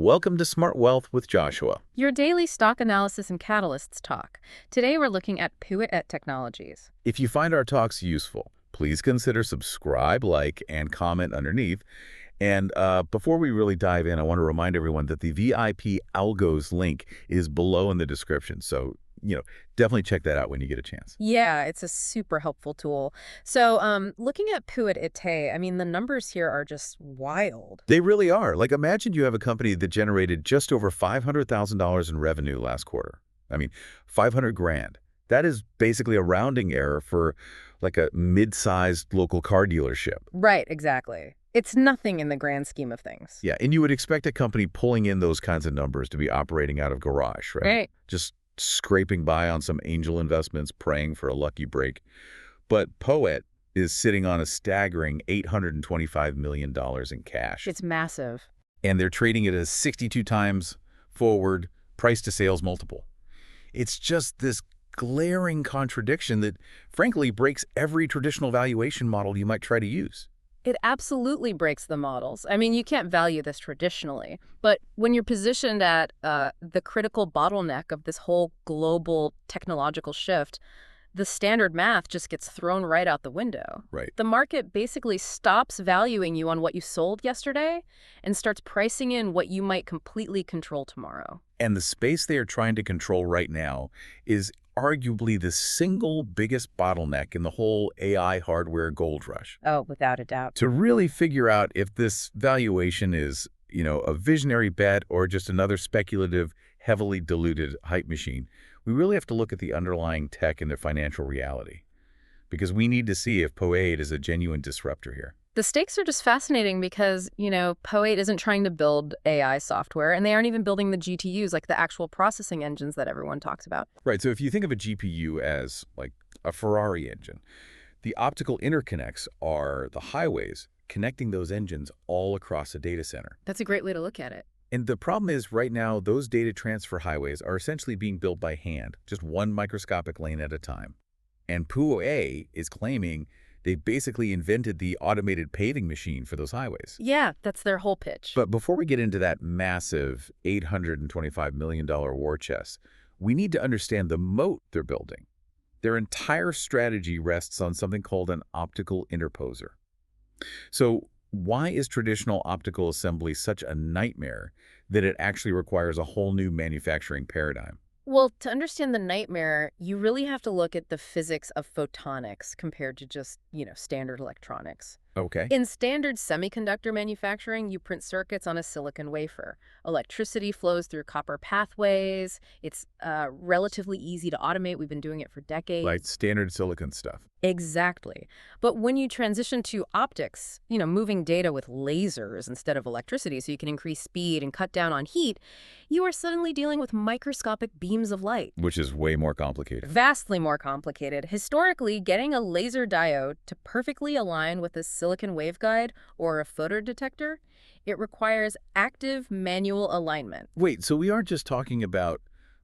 Welcome to Smart Wealth with Joshua. Your daily stock analysis and catalysts talk. Today we're looking at Puit Technologies. If you find our talks useful, please consider subscribe, like, and comment underneath. And before we really dive in, I want to remind everyone that the VIP Algos link is below in the description. So, definitely check that out when you get a chance. Yeah, it's a super helpful tool. So looking at Puit, I mean, the numbers here are just wild. They really are. Like, imagine you have a company that generated just over $500,000 in revenue last quarter. I mean, 500 grand. That is basically a rounding error for like a mid-sized local car dealership. Right, exactly. It's nothing in the grand scheme of things. Yeah, and you would expect a company pulling in those kinds of numbers to be operating out of garage, right? Right. Just scraping by on some angel investments, praying for a lucky break. But Puit is sitting on a staggering $825 million in cash. It's massive. And they're trading it at a 62 times forward price-to-sales multiple. It's just this glaring contradiction that, frankly, breaks every traditional valuation model you might try to use. It absolutely breaks the models. I mean, you can't value this traditionally, but when you're positioned at the critical bottleneck of this whole global technological shift, the standard math just gets thrown right out the window. Right. The market basically stops valuing you on what you sold yesterday and starts pricing in what you might completely control tomorrow. And the space they are trying to control right now is arguably the single biggest bottleneck in the whole AI hardware gold rush. Oh, without a doubt. To really figure out if this valuation is, a visionary bet or just another speculative, heavily diluted hype machine, we really have to look at the underlying tech and their financial reality. Because we need to see if Puit is a genuine disruptor here. The stakes are just fascinating because, Puit isn't trying to build AI software, and they aren't even building the GPUs, like the actual processing engines that everyone talks about. Right, so if you think of a GPU as like a Ferrari engine, the optical interconnects are the highways connecting those engines all across a data center. That's a great way to look at it. And the problem is right now, those data transfer highways are essentially being built by hand, just one microscopic lane at a time. And Puit is claiming they basically invented the automated paving machine for those highways. Yeah, that's their whole pitch. But before we get into that massive $825 million war chest, we need to understand the moat they're building. Their entire strategy rests on something called an optical interposer. So why is traditional optical assembly such a nightmare that it actually requires a whole new manufacturing paradigm? Well, to understand the nightmare, you really have to look at the physics of photonics compared to just, standard electronics. Okay. In standard semiconductor manufacturing, you print circuits on a silicon wafer. Electricity flows through copper pathways. It's relatively easy to automate. We've been doing it for decades. Like standard silicon stuff. Exactly. But when you transition to optics, moving data with lasers instead of electricity so you can increase speed and cut down on heat, you are suddenly dealing with microscopic beams of light. Which is way more complicated. Vastly more complicated. Historically, getting a laser diode to perfectly align with a silicon waveguide or a photodetector, it requires active manual alignment. Wait, so we aren't just talking about,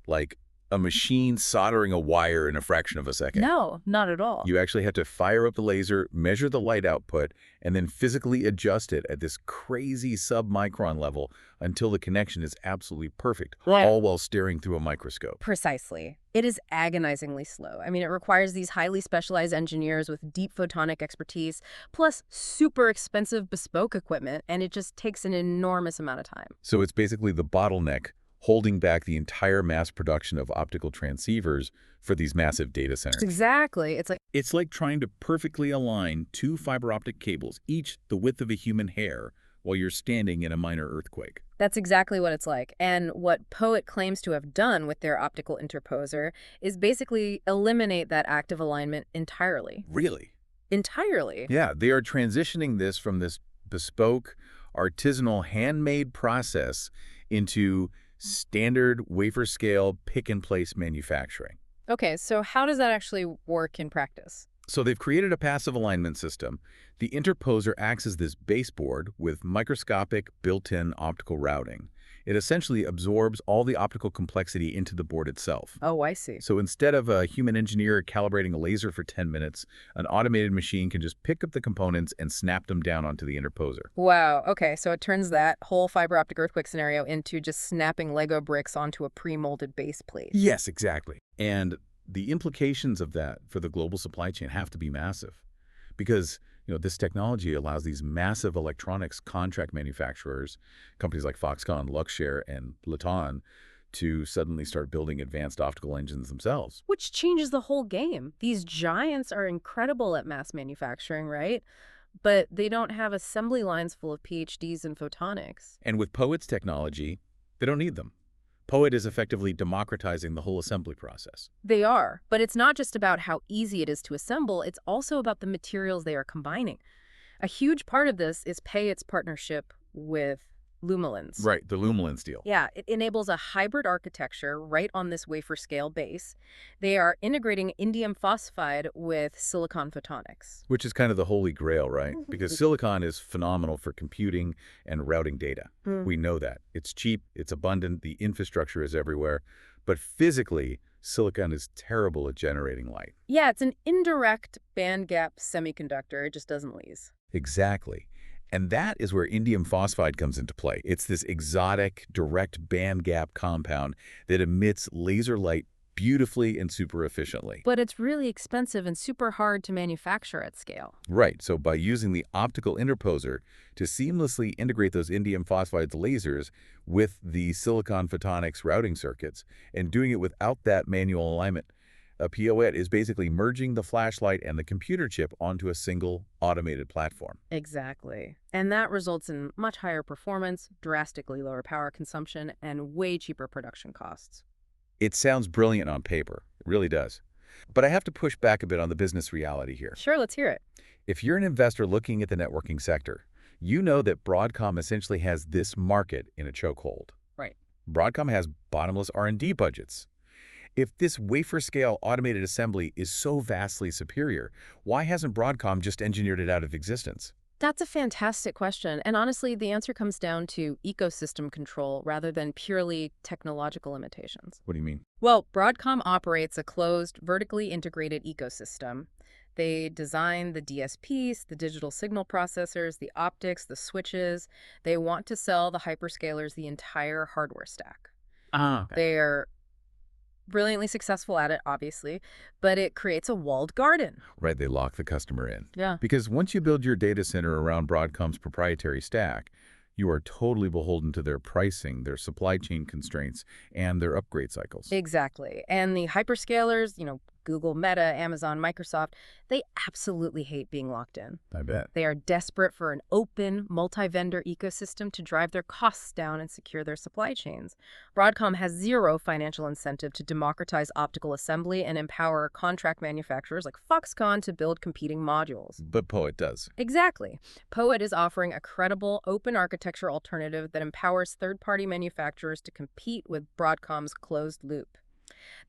like, a machine soldering a wire in a fraction of a second? No, not at all. You actually have to fire up the laser, measure the light output, and then physically adjust it at this crazy sub-micron level until the connection is absolutely perfect, all while staring through a microscope. Precisely. It is agonizingly slow. I mean, it requires these highly specialized engineers with deep photonic expertise, plus super expensive bespoke equipment, and it just takes an enormous amount of time. So it's basically the bottleneck holding back the entire mass production of optical transceivers for these massive data centers. Exactly. It's like trying to perfectly align two fiber optic cables, each the width of a human hair, while you're standing in a minor earthquake. That's exactly what it's like. And what Puit claims to have done with their optical interposer is basically eliminate that active alignment entirely. Really? Entirely. Yeah, they are transitioning this from this bespoke, artisanal, handmade process into standard wafer-scale pick-and-place manufacturing. Okay, so how does that actually work in practice? So they've created a passive alignment system. The interposer acts as this baseboard with microscopic built-in optical routing. It essentially absorbs all the optical complexity into the board itself. Oh, I see. So instead of a human engineer calibrating a laser for 10 minutes, an automated machine can just pick up the components and snap them down onto the interposer. Wow. Okay, so it turns that whole fiber optic earthquake scenario into just snapping Lego bricks onto a pre-molded base plate. Yes, exactly. And the implications of that for the global supply chain have to be massive because this technology allows these massive electronics contract manufacturers, companies like Foxconn, Luxshare, and Laton, to suddenly start building advanced optical engines themselves. Which changes the whole game. These giants are incredible at mass manufacturing, right? But they don't have assembly lines full of PhDs in photonics. And with POET's technology, they don't need them. POET is effectively democratizing the whole assembly process. They are, but it's not just about how easy it is to assemble, it's also about the materials they are combining. A huge part of this is POET's partnership with Lumilens. Right, the Lumilens deal. Yeah, it enables a hybrid architecture right on this wafer scale base. They are integrating indium phosphide with silicon photonics. Which is kind of the holy grail, right? Because silicon is phenomenal for computing and routing data. We know that. It's cheap, it's abundant, the infrastructure is everywhere. But physically, silicon is terrible at generating light. Yeah, it's an indirect bandgap semiconductor. It just doesn't lease. Exactly. And that is where indium phosphide comes into play. It's this exotic, direct bandgap compound that emits laser light beautifully and super efficiently. But it's really expensive and super hard to manufacture at scale. Right, so by using the optical interposer to seamlessly integrate those indium phosphide lasers with the silicon photonics routing circuits and doing it without that manual alignment, a POET is basically merging the flashlight and the computer chip onto a single automated platform. Exactly. And that results in much higher performance, drastically lower power consumption, and way cheaper production costs. It sounds brilliant on paper. It really does. But I have to push back a bit on the business reality here. Sure, let's hear it. If you're an investor looking at the networking sector, you know that Broadcom essentially has this market in a chokehold. Right. Broadcom has bottomless R&D budgets. If this wafer-scale automated assembly is so vastly superior, why hasn't Broadcom just engineered it out of existence? That's a fantastic question. And honestly, the answer comes down to ecosystem control rather than purely technological limitations. What do you mean? Well, Broadcom operates a closed, vertically integrated ecosystem. They design the DSPs, the digital signal processors, the optics, the switches. They want to sell the hyperscalers the entire hardware stack. Okay. They're brilliantly successful at it, obviously, but it creates a walled garden. Right, they lock the customer in. Yeah. Because once you build your data center around Broadcom's proprietary stack, you are totally beholden to their pricing, their supply chain constraints, and their upgrade cycles. Exactly. And the hyperscalers, Google, Meta, Amazon, Microsoft, they absolutely hate being locked in. I bet. They are desperate for an open, multi-vendor ecosystem to drive their costs down and secure their supply chains. Broadcom has zero financial incentive to democratize optical assembly and empower contract manufacturers like Foxconn to build competing modules. But POET does. Exactly. POET is offering a credible, open architecture alternative that empowers third-party manufacturers to compete with Broadcom's closed loop.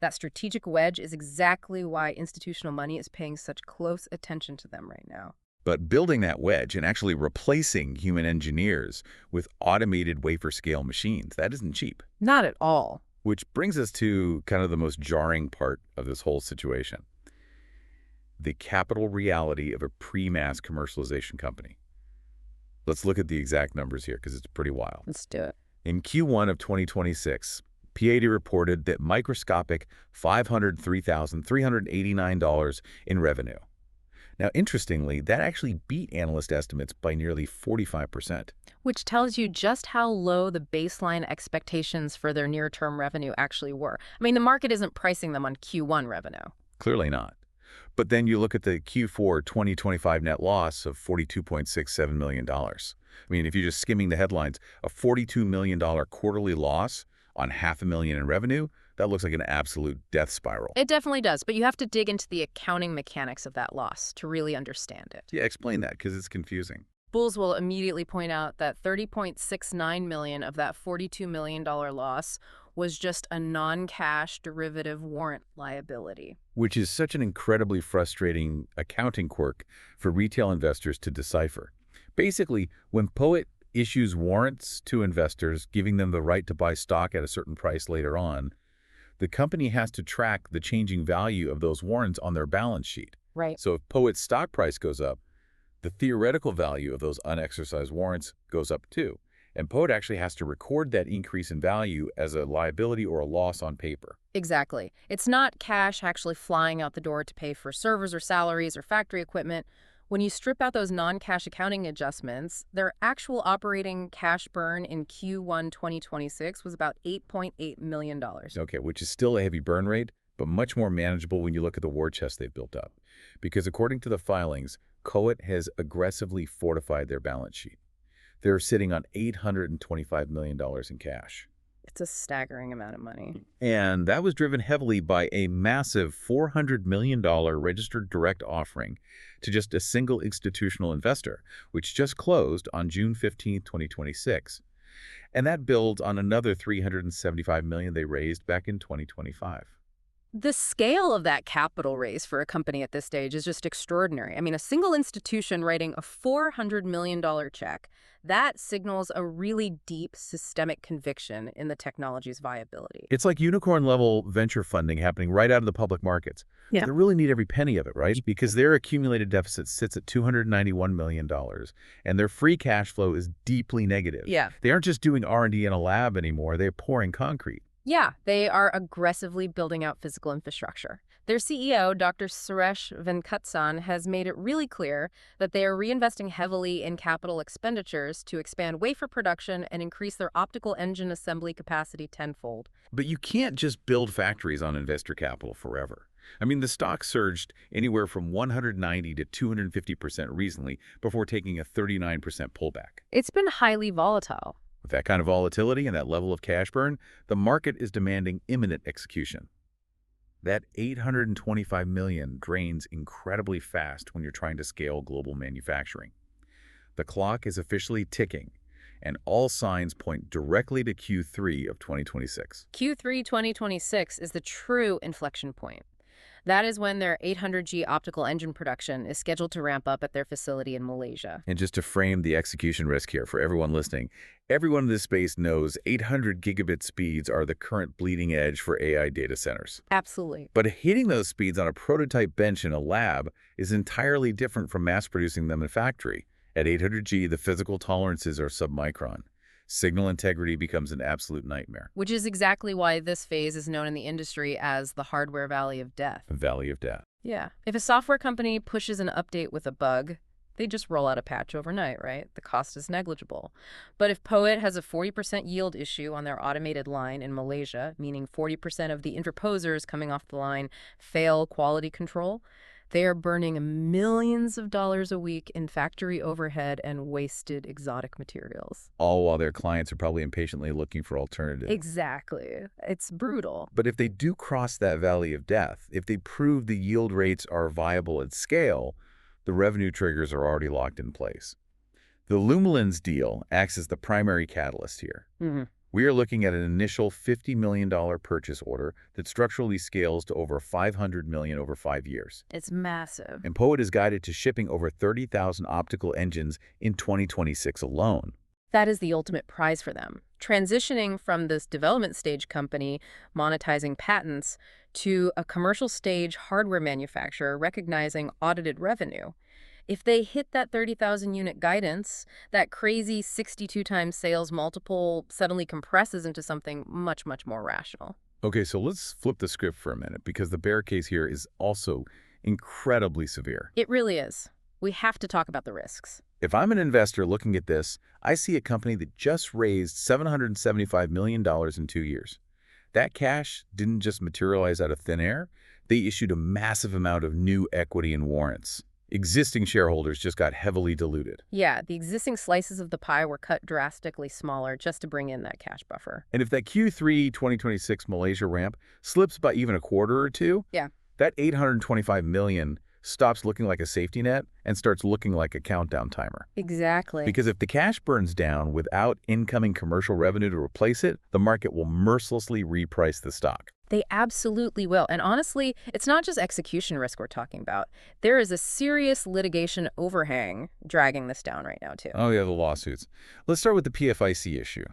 That strategic wedge is exactly why institutional money is paying such close attention to them right now. But building that wedge and actually replacing human engineers with automated wafer-scale machines, that isn't cheap. Not at all. Which brings us to kind of the most jarring part of this whole situation. The capital reality of a pre-mass commercialization company. Let's look at the exact numbers here because it's pretty wild. Let's do it. In Q1 of 2026, PAD reported that microscopic $503,389 in revenue. Now, interestingly, that actually beat analyst estimates by nearly 45%. Which tells you just how low the baseline expectations for their near-term revenue actually were. I mean, the market isn't pricing them on Q1 revenue. Clearly not. But then you look at the Q4 2025 net loss of $42.67 million. I mean, if you're just skimming the headlines, a $42 million quarterly loss on $500,000 in revenue, that looks like an absolute death spiral. It definitely does, but you have to dig into the accounting mechanics of that loss to really understand it. Yeah, explain that, because it's confusing. Bulls will immediately point out that $30.69 million of that $42 million loss was just a non-cash derivative warrant liability. Which is such an incredibly frustrating accounting quirk for retail investors to decipher. Basically, when Poet issues warrants to investors, giving them the right to buy stock at a certain price later on, the company has to track the changing value of those warrants on their balance sheet. Right. So if Poet's stock price goes up, the theoretical value of those unexercised warrants goes up too. And Poet actually has to record that increase in value as a liability or a loss on paper. Exactly. It's not cash actually flying out the door to pay for servers or salaries or factory equipment. When you strip out those non-cash accounting adjustments, their actual operating cash burn in Q1 2026 was about $8.8 million. Okay, which is still a heavy burn rate, but much more manageable when you look at the war chest they've built up. Because according to the filings, Poet has aggressively fortified their balance sheet. They're sitting on $825 million in cash. It's a staggering amount of money. And that was driven heavily by a massive $400 million registered direct offering to just a single institutional investor, which just closed on June 15, 2026. And that builds on another $375 million they raised back in 2025. The scale of that capital raise for a company at this stage is just extraordinary. I mean, a single institution writing a $400 million check, that signals a really deep systemic conviction in the technology's viability. It's like unicorn-level venture funding happening right out of the public markets. Yeah. They really need every penny of it, right? Because their accumulated deficit sits at $291 million, and their free cash flow is deeply negative. Yeah. They aren't just doing R&D in a lab anymore. They're pouring concrete. Yeah, they are aggressively building out physical infrastructure. Their CEO, Dr. Suresh Venkatsan, has made it really clear that they are reinvesting heavily in capital expenditures to expand wafer production and increase their optical engine assembly capacity tenfold. But you can't just build factories on investor capital forever. I mean, the stock surged anywhere from 190 to 250% recently before taking a 39% pullback. It's been highly volatile. With that kind of volatility and that level of cash burn, the market is demanding imminent execution. That $825 million drains incredibly fast when you're trying to scale global manufacturing. The clock is officially ticking, and all signs point directly to Q3 of 2026. Q3 2026 is the true inflection point. That is when their 800G optical engine production is scheduled to ramp up at their facility in Malaysia. And just to frame the execution risk here for everyone listening, everyone in this space knows 800 gigabit speeds are the current bleeding edge for AI data centers. Absolutely. But hitting those speeds on a prototype bench in a lab is entirely different from mass producing them in a factory. At 800G, the physical tolerances are submicron. Signal integrity becomes an absolute nightmare. Which is exactly why this phase is known in the industry as the hardware valley of death. A valley of death. Yeah. If a software company pushes an update with a bug, they just roll out a patch overnight, right? The cost is negligible. But if Poet has a 40% yield issue on their automated line in Malaysia, meaning 40% of the interposers coming off the line fail quality control, they are burning millions of dollars a week in factory overhead and wasted exotic materials. All while their clients are probably impatiently looking for alternatives. Exactly. It's brutal. But if they do cross that valley of death, if they prove the yield rates are viable at scale, the revenue triggers are already locked in place. The Lumilens deal acts as the primary catalyst here. We are looking at an initial $50 million purchase order that structurally scales to over $500 million over 5 years. It's massive. And Poet is guided to shipping over 30,000 optical engines in 2026 alone. That is the ultimate prize for them. Transitioning from this development stage company monetizing patents to a commercial stage hardware manufacturer recognizing audited revenue. If they hit that 30,000 unit guidance, that crazy 62 times sales multiple suddenly compresses into something much, much more rational. Okay, so let's flip the script for a minute, because the bear case here is also incredibly severe. It really is. We have to talk about the risks. If I'm an investor looking at this, I see a company that just raised $775 million in 2 years. That cash didn't just materialize out of thin air. They issued a massive amount of new equity and warrants. Existing shareholders just got heavily diluted. Yeah, the existing slices of the pie were cut drastically smaller just to bring in that cash buffer. And if that Q3 2026 Malaysia ramp slips by even a quarter or two, Yeah. that $825 million stops looking like a safety net and starts looking like a countdown timer. Exactly. Because if the cash burns down without incoming commercial revenue to replace it, the market will mercilessly reprice the stock. They absolutely will. And honestly, it's not just execution risk we're talking about. There is a serious litigation overhang dragging this down right now, too. Oh yeah, the lawsuits. Let's start with the PFIC issue.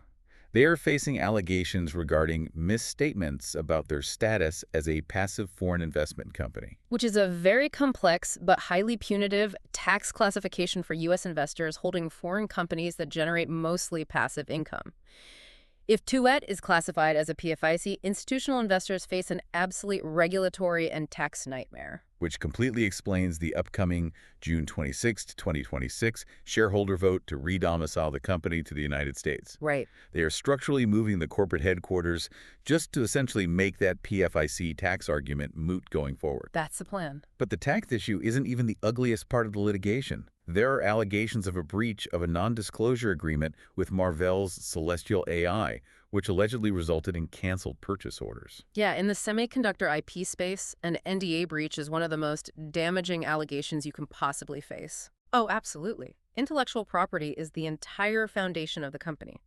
They are facing allegations regarding misstatements about their status as a passive foreign investment company. Which is a very complex but highly punitive tax classification for U.S. investors holding foreign companies that generate mostly passive income. If Tuet is classified as a PFIC, institutional investors face an absolute regulatory and tax nightmare. Which completely explains the upcoming June 26, 2026 shareholder vote to re-domicile the company to the United States. Right. They are structurally moving the corporate headquarters just to essentially make that PFIC tax argument moot going forward. That's the plan. But the tax issue isn't even the ugliest part of the litigation. There are allegations of a breach of a non-disclosure agreement with Marvell's Celestial AI, which allegedly resulted in canceled purchase orders. Yeah, in the semiconductor IP space, an NDA breach is one of the most damaging allegations you can possibly face. Oh, absolutely. Intellectual property is the entire foundation of the company.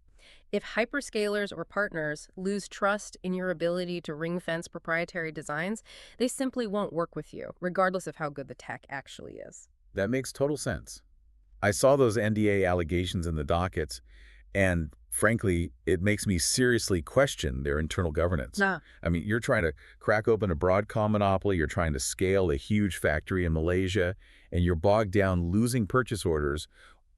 If hyperscalers or partners lose trust in your ability to ring-fence proprietary designs, they simply won't work with you, regardless of how good the tech actually is. That makes total sense. I saw those NDA allegations in the dockets, and frankly, it makes me seriously question their internal governance. Nah. I mean, you're trying to crack open a Broadcom monopoly, you're trying to scale a huge factory in Malaysia, and you're bogged down losing purchase orders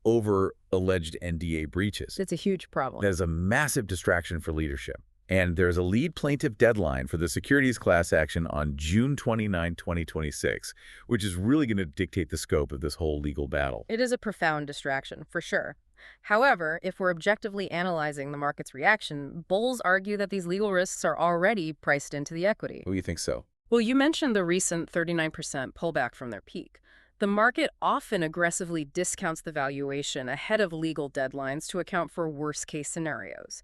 over alleged NDA breaches. It's a huge problem. That is a massive distraction for leadership. And there's a lead plaintiff deadline for the securities class action on June 29, 2026, which is really going to dictate the scope of this whole legal battle. It is a profound distraction, for sure. However, if we're objectively analyzing the market's reaction, bulls argue that these legal risks are already priced into the equity. Oh, you think so? Well, you mentioned the recent 39% pullback from their peak. The market often aggressively discounts the valuation ahead of legal deadlines to account for worst-case scenarios.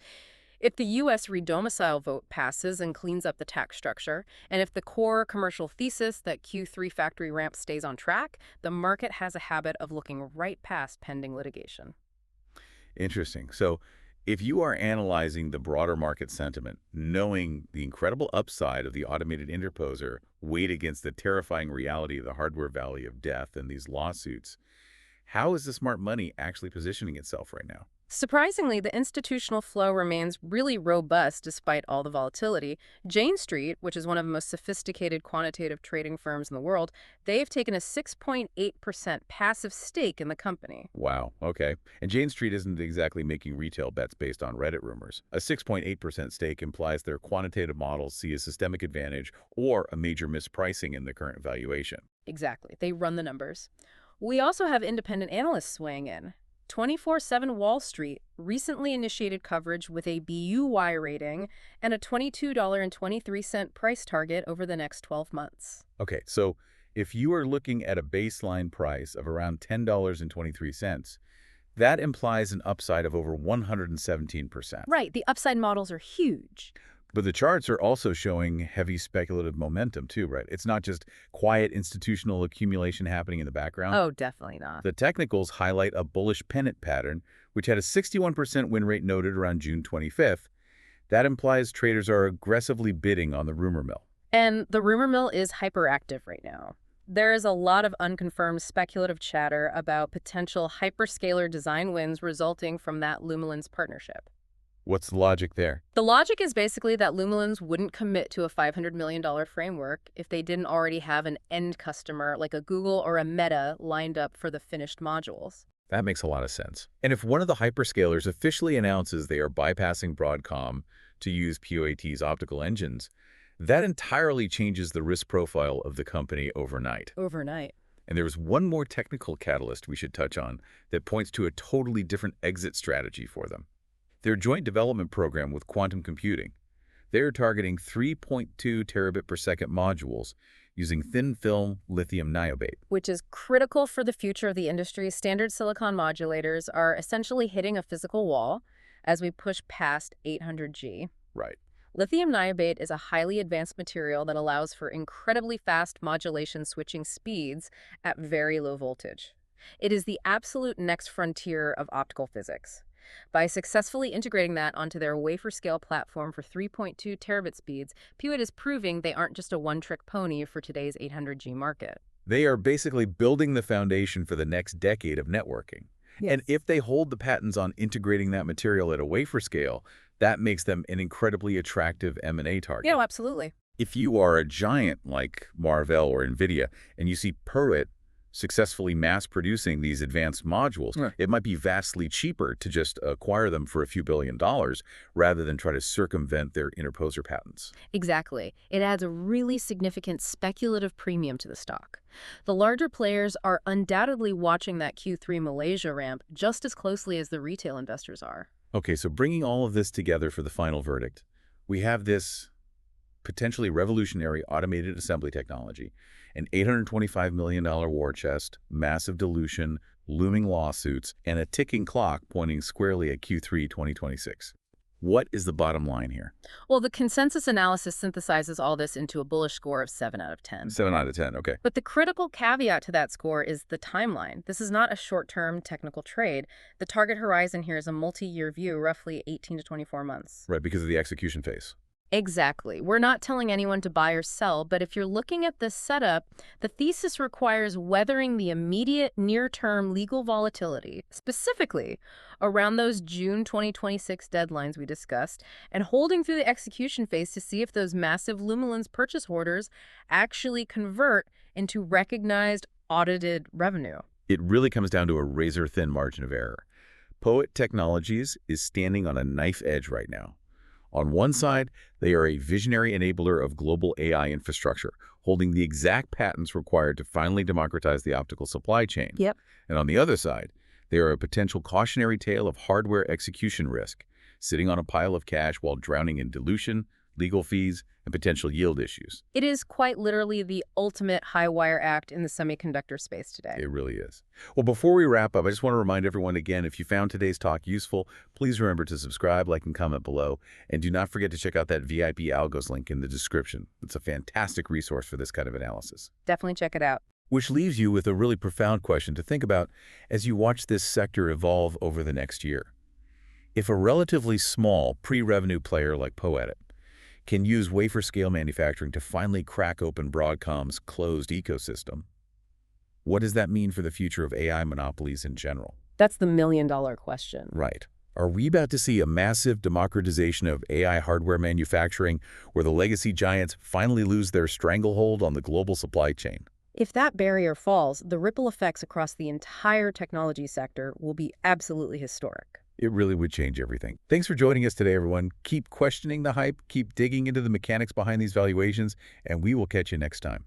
If the U.S. redomicile vote passes and cleans up the tax structure, and if the core commercial thesis that Q3 factory ramp stays on track, the market has a habit of looking right past pending litigation. Interesting. So if you are analyzing the broader market sentiment, knowing the incredible upside of the automated interposer weighed against the terrifying reality of the hardware valley of death and these lawsuits, how is the smart money actually positioning itself right now? Surprisingly, the institutional flow remains really robust despite all the volatility. Jane Street, which is one of the most sophisticated quantitative trading firms in the world, they've taken a 6.8% passive stake in the company. Wow, okay. And Jane Street isn't exactly making retail bets based on Reddit rumors. A 6.8% stake implies their quantitative models see a systemic advantage or a major mispricing in the current valuation. Exactly. They run the numbers. We also have independent analysts weighing in. 24/7 Wall Street recently initiated coverage with a BUY rating and a $22.23 price target over the next 12 months. Okay, so if you are looking at a baseline price of around $10.23, that implies an upside of over 117%. Right, the upside models are huge. But the charts are also showing heavy speculative momentum too, right? It's not just quiet institutional accumulation happening in the background. Oh, definitely not. The technicals highlight a bullish pennant pattern, which had a 61% win rate noted around June 25th. That implies traders are aggressively bidding on the rumor mill. And the rumor mill is hyperactive right now. There is a lot of unconfirmed speculative chatter about potential hyperscaler design wins resulting from that Lumilens partnership. What's the logic there? The logic is basically that Lumilens wouldn't commit to a $500 million framework if they didn't already have an end customer like a Google or a Meta lined up for the finished modules. That makes a lot of sense. And if one of the hyperscalers officially announces they are bypassing Broadcom to use POAT's optical engines, that entirely changes the risk profile of the company overnight. Overnight. And there's one more technical catalyst we should touch on that points to a totally different exit strategy for them. Their joint development program with quantum computing. They are targeting 3.2 terabit per second modules using thin-film lithium niobate. Which is critical for the future of the industry. Standard silicon modulators are essentially hitting a physical wall as we push past 800G. Right. Lithium niobate is a highly advanced material that allows for incredibly fast modulation switching speeds at very low voltage. It is the absolute next frontier of optical physics. By successfully integrating that onto their wafer-scale platform for 3.2 terabit speeds, Pewit is proving they aren't just a one-trick pony for today's 800G market. They are basically building the foundation for the next decade of networking. And Yes. if they hold the patents on integrating that material at a wafer scale, that makes them an incredibly attractive M&A target. Absolutely. If you are a giant like Marvell or NVIDIA and you see Pewit successfully mass-producing these advanced modules, Yeah. it might be vastly cheaper to just acquire them for a few $1 billion rather than try to circumvent their interposer patents. Exactly. It adds a really significant speculative premium to the stock. The larger players are undoubtedly watching that Q3 Malaysia ramp just as closely as the retail investors are. Okay, so bringing all of this together for the final verdict, we have this potentially revolutionary automated assembly technology, an $825 million war chest, massive dilution, looming lawsuits, and a ticking clock pointing squarely at Q3 2026. What is the bottom line here? Well, the consensus analysis synthesizes all this into a bullish score of 7 out of 10. 7 out of 10, okay. But the critical caveat to that score is the timeline. This is not a short-term technical trade. The target horizon here is a multi-year view, roughly 18 to 24 months. Right, because of the execution phase. Exactly. We're not telling anyone to buy or sell, but if you're looking at this setup, the thesis requires weathering the immediate near-term legal volatility, specifically around those June 2026 deadlines we discussed, and holding through the execution phase to see if those massive Lumilens purchase orders actually convert into recognized audited revenue. It really comes down to a razor-thin margin of error. Pewit Technologies is standing on a knife edge right now. On one side, they are a visionary enabler of global AI infrastructure, holding the exact patents required to finally democratize the optical supply chain. Yep. And on the other side, they are a potential cautionary tale of hardware execution risk, sitting on a pile of cash while drowning in dilution, legal fees, and potential yield issues. It is quite literally the ultimate high-wire act in the semiconductor space today. It really is. Well, before we wrap up, I just want to remind everyone again, if you found today's talk useful, please remember to subscribe, like, and comment below. And do not forget to check out that VIP Algos link in the description. It's a fantastic resource for this kind of analysis. Definitely check it out. Which leaves you with a really profound question to think about as you watch this sector evolve over the next year. If a relatively small pre-revenue player like Pewit can use wafer-scale manufacturing to finally crack open Broadcom's closed ecosystem, what does that mean for the future of AI monopolies in general? That's the million-dollar question. Right. Are we about to see a massive democratization of AI hardware manufacturing where the legacy giants finally lose their stranglehold on the global supply chain? If that barrier falls, the ripple effects across the entire technology sector will be absolutely historic. It really would change everything. Thanks for joining us today, everyone. Keep questioning the hype, keep digging into the mechanics behind these valuations, and we will catch you next time.